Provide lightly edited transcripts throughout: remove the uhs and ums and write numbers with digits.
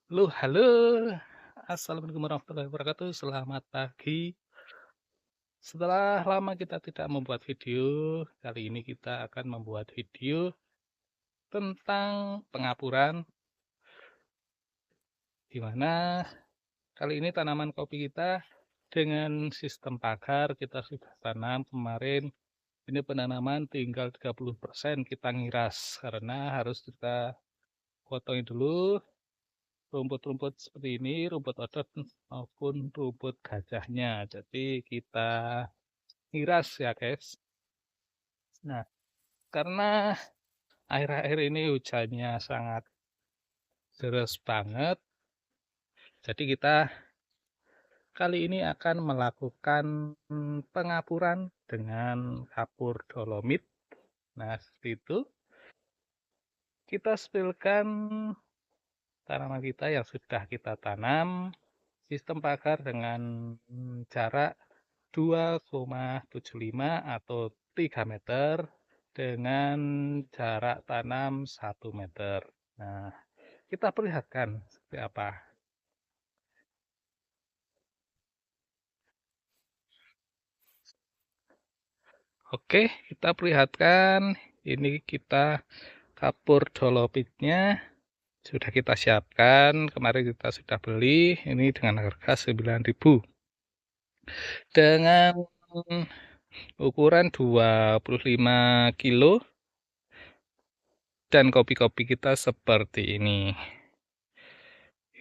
Halo, assalamualaikum warahmatullahi wabarakatuh. Selamat pagi. Setelah lama kita tidak membuat video, kali ini kita akan membuat video tentang pengapuran, di mana kali ini tanaman kopi kita dengan sistem pagar kita sudah tanam kemarin. Ini penanaman tinggal 30% kita ngiras karena harus kita potongin dulu rumput-rumput seperti ini, rumput odot maupun rumput gajahnya. Jadi kita miras ya guys. Nah, karena akhir-akhir ini hujannya sangat deras banget, jadi kita kali ini akan melakukan pengapuran dengan kapur dolomit. Nah, seperti itu. Kita spillkan tanaman kita yang sudah kita tanam, sistem pagar dengan jarak 2,75 atau 3 meter dengan jarak tanam 1 meter. Nah, kita perlihatkan seperti apa. Oke, kita perlihatkan. Ini kita kapur dolopitnya sudah kita siapkan. Kemarin kita sudah beli. Ini dengan harga 9.000. Dengan ukuran 25 kilo. Dan kopi-kopi kita seperti ini.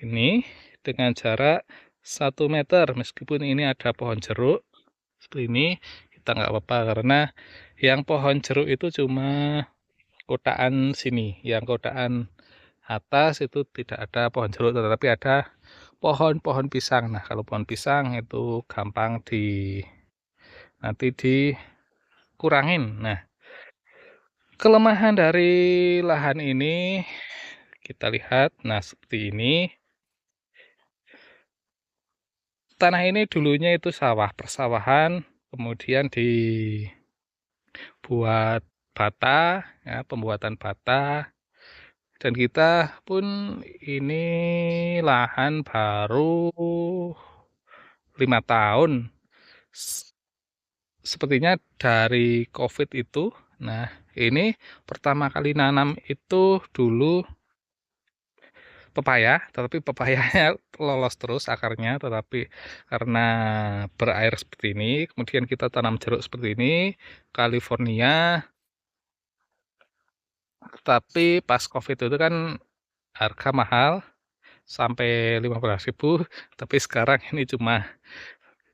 Ini dengan jarak 1 meter. Meskipun ini ada pohon jeruk. Seperti ini. Kita nggak apa-apa karena yang pohon jeruk itu cuma kotaan sini. Yang kotaan atas itu tidak ada pohon jeruk, tetapi ada pohon-pohon pisang. Nah, kalau pohon pisang itu gampang nanti dikurangin. Nah, kelemahan dari lahan ini kita lihat. Nah, seperti ini. Tanah ini dulunya itu sawah, persawahan, kemudian dibuat bata, ya, pembuatan bata. Dan kita pun ini lahan baru 5 tahun. Sepertinya dari COVID itu. Nah, ini pertama kali nanam itu dulu pepaya, tetapi pepayanya lolos terus akarnya, tetapi karena berair seperti ini, kemudian kita tanam jeruk seperti ini, California, tapi pas COVID itu kan harga mahal, sampai 15.000, tapi sekarang ini cuma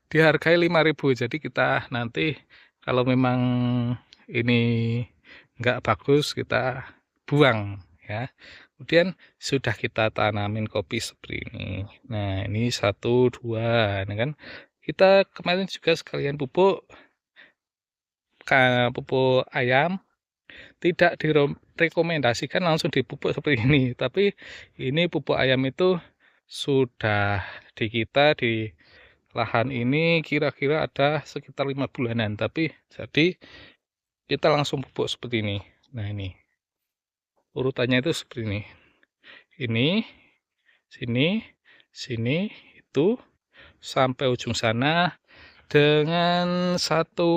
dihargai 5.000. Jadi kita nanti kalau memang ini nggak bagus, kita buang ya. Kemudian sudah kita tanamin kopi seperti ini. Nah, ini 1, 2, ini kan kita kemarin juga sekalian pupuk ayam. Tidak direkomendasikan langsung dipupuk seperti ini, tapi ini pupuk ayam itu sudah di lahan ini kira-kira ada sekitar 5 bulanan, tapi jadi kita langsung pupuk seperti ini. Nah, ini urutannya itu seperti ini. Ini, sini, sini, itu sampai ujung sana dengan satu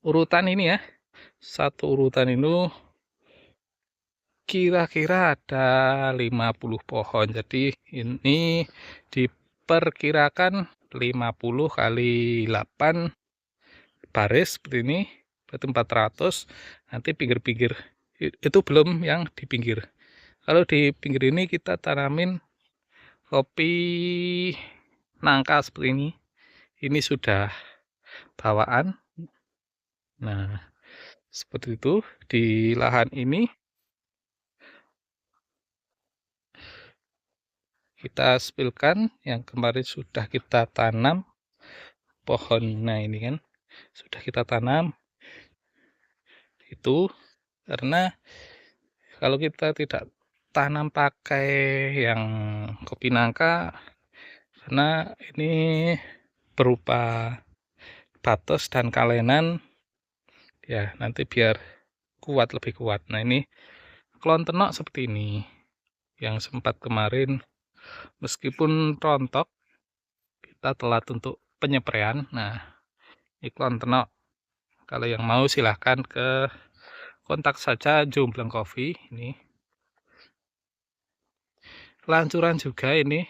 urutan ini ya. Satu urutan itu kira-kira ada 50 pohon. Jadi ini diperkirakan 50 kali 8 baris seperti ini, berarti 400. Nanti pinggir-pinggir itu belum yang di pinggir. Kalau di pinggir ini kita tanamin kopi nangka seperti ini. Ini sudah bawaan. Nah, seperti itu di lahan ini kita spillkan yang kemarin sudah kita tanam pohon. Nah, ini kan sudah kita tanam itu karena kalau kita tidak tanam pakai yang kopi nangka, karena ini berupa batos dan kalenan ya, nanti biar kuat, lebih kuat. Nah, ini klon tenok seperti ini. yang sempat kemarin meskipun rontok, kita telat untuk penyepraian. Nah, iklan tenok. Kalau yang mau silahkan ke kontak saja Joombleng Coffee ini. Lancuran juga ini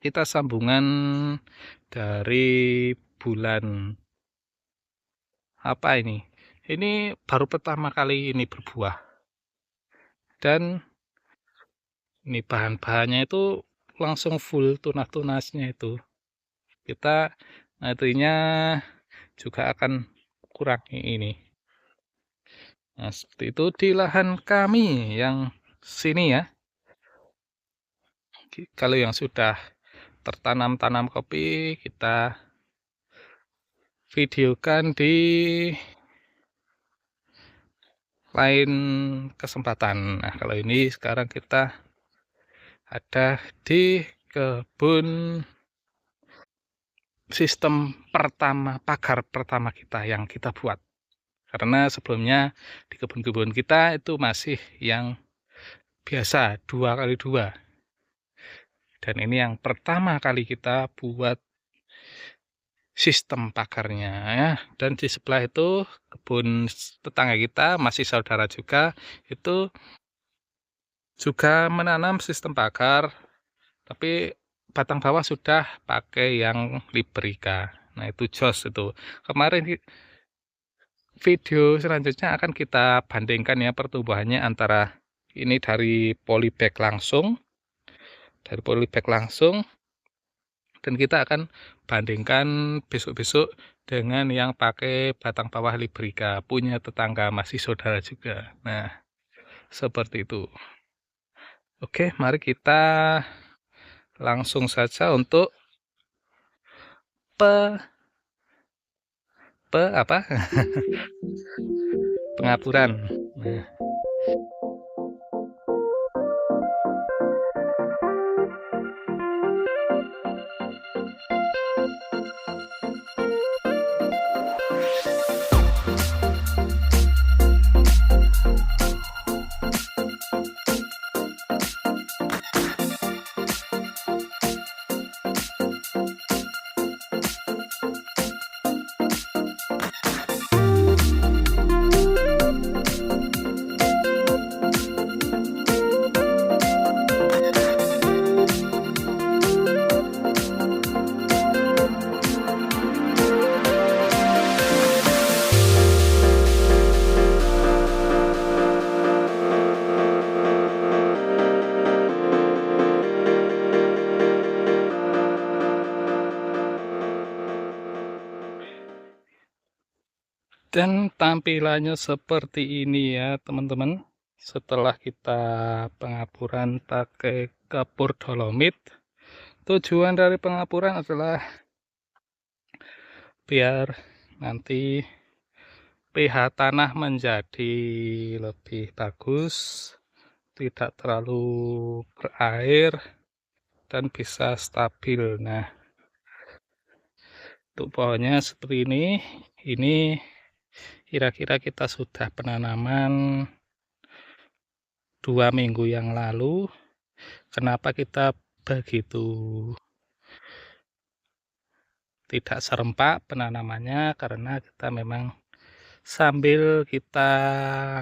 kita sambungan dari bulan apa ini? Ini baru pertama kali ini berbuah. Dan ini bahan-bahannya itu langsung full tunas-tunasnya itu. Kita nantinya juga akan kurangi ini. Nah, seperti itu di lahan kami yang sini ya. Kalau yang sudah tertanam-tanam kopi, kita videokan di lain kesempatan. Nah, kalau ini sekarang kita ada di kebun sistem pertama, pagar pertama kita yang kita buat. Karena sebelumnya di kebun-kebun kita itu masih yang biasa 2x2. Dan ini yang pertama kali kita buat sistem pagarnya ya. Dan di sebelah itu kebun tetangga kita masih saudara juga itu juga menanam sistem pagar, tapi batang bawah sudah pakai yang Librika. Nah itu jos itu. Kemarin video selanjutnya akan kita bandingkan ya pertumbuhannya antara ini dari polybag langsung, dan kita akan bandingkan besok-besok dengan yang pakai batang bawah Librika, punya tetangga masih saudara juga. Nah, seperti itu. Oke, mari kita langsung saja untuk pengapuran. Nah, dan tampilannya seperti ini ya teman-teman. Setelah kita pengapuran pakai kapur dolomit, tujuan dari pengapuran adalah biar nanti pH tanah menjadi lebih bagus, tidak terlalu berair, dan bisa stabil. Nah, untuk pohonnya seperti ini kira-kira kita sudah penanaman 2 minggu yang lalu. Kenapa kita begitu tidak serempak penanamannya? Karena kita memang sambil kita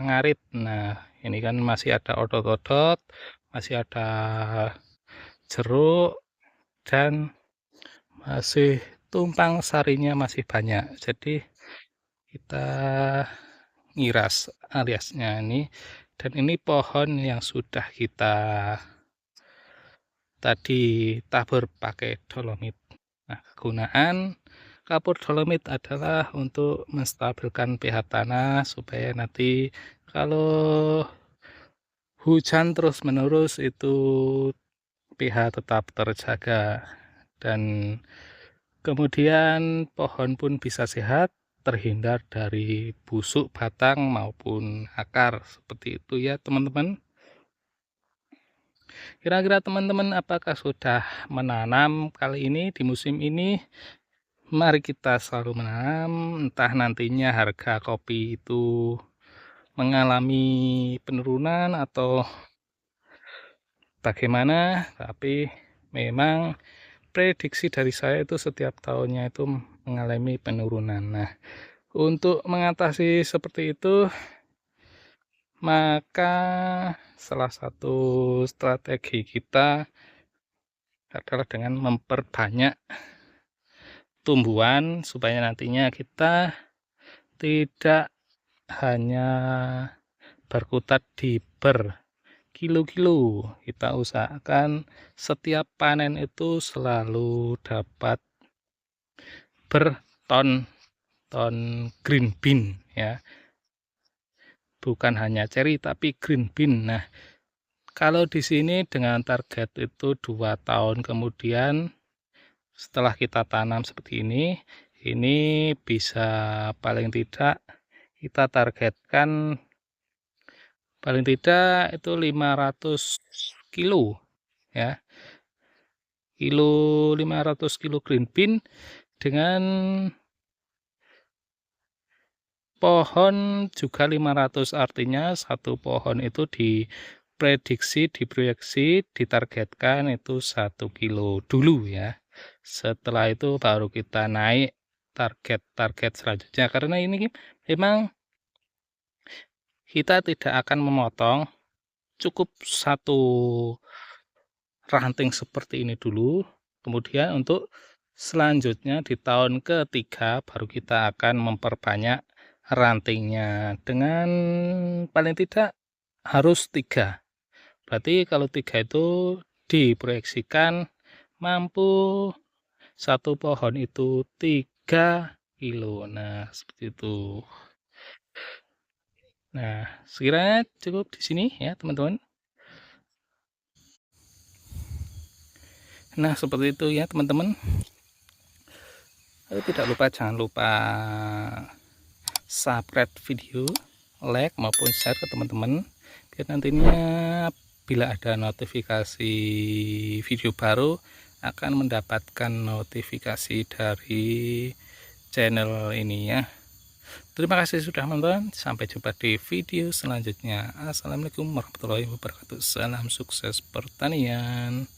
ngarit. Nah, ini kan masih ada odot-odot, masih ada jeruk, dan masih tumpang sarinya masih banyak. Jadi kita ngiras aliasnya ini. Dan ini pohon yang sudah kita tadi tabur pakai dolomit. Nah, kegunaan kapur dolomit adalah untuk menstabilkan pH tanah supaya nanti kalau hujan terus-menerus itu pH tetap terjaga, dan kemudian pohon pun bisa sehat, terhindar dari busuk batang maupun akar. Seperti itu ya teman-teman. Kira-kira teman-teman apakah sudah menanam kali ini di musim ini? Mari kita selalu menanam, entah nantinya harga kopi itu mengalami penurunan atau bagaimana, tapi memang prediksi dari saya itu setiap tahunnya itu mengalami penurunan. Nah, untuk mengatasi seperti itu, maka salah satu strategi kita adalah dengan memperbanyak tumbuhan supaya nantinya kita tidak hanya berkutat di berkilo-kilo. Kita usahakan setiap panen itu selalu dapat berton-ton green bean ya. Bukan hanya cherry tapi green bean. Nah, kalau di sini dengan target itu 2 tahun kemudian setelah kita tanam seperti ini bisa paling tidak kita targetkan paling tidak itu 500 kilo ya. 500 kilo green bean dengan pohon juga 500, artinya satu pohon itu diproyeksi, ditargetkan itu 1 kilo dulu ya. Setelah itu baru kita naik target-target selanjutnya, karena ini memang kita tidak akan memotong, cukup satu ranting seperti ini dulu, kemudian untuk selanjutnya di tahun ketiga baru kita akan memperbanyak rantingnya dengan paling tidak harus 3. Berarti kalau 3 itu diproyeksikan mampu satu pohon itu 3 kilo. Nah, seperti itu. Nah, sekiranya cukup di sini ya, teman-teman. Nah, seperti itu ya, teman-teman. Tidak lupa, jangan lupa subscribe video, like maupun share ke teman-teman biar nantinya bila ada notifikasi video baru akan mendapatkan notifikasi dari channel ini ya. Terima kasih sudah menonton, sampai jumpa di video selanjutnya. Assalamualaikum warahmatullahi wabarakatuh. Salam sukses pertanian.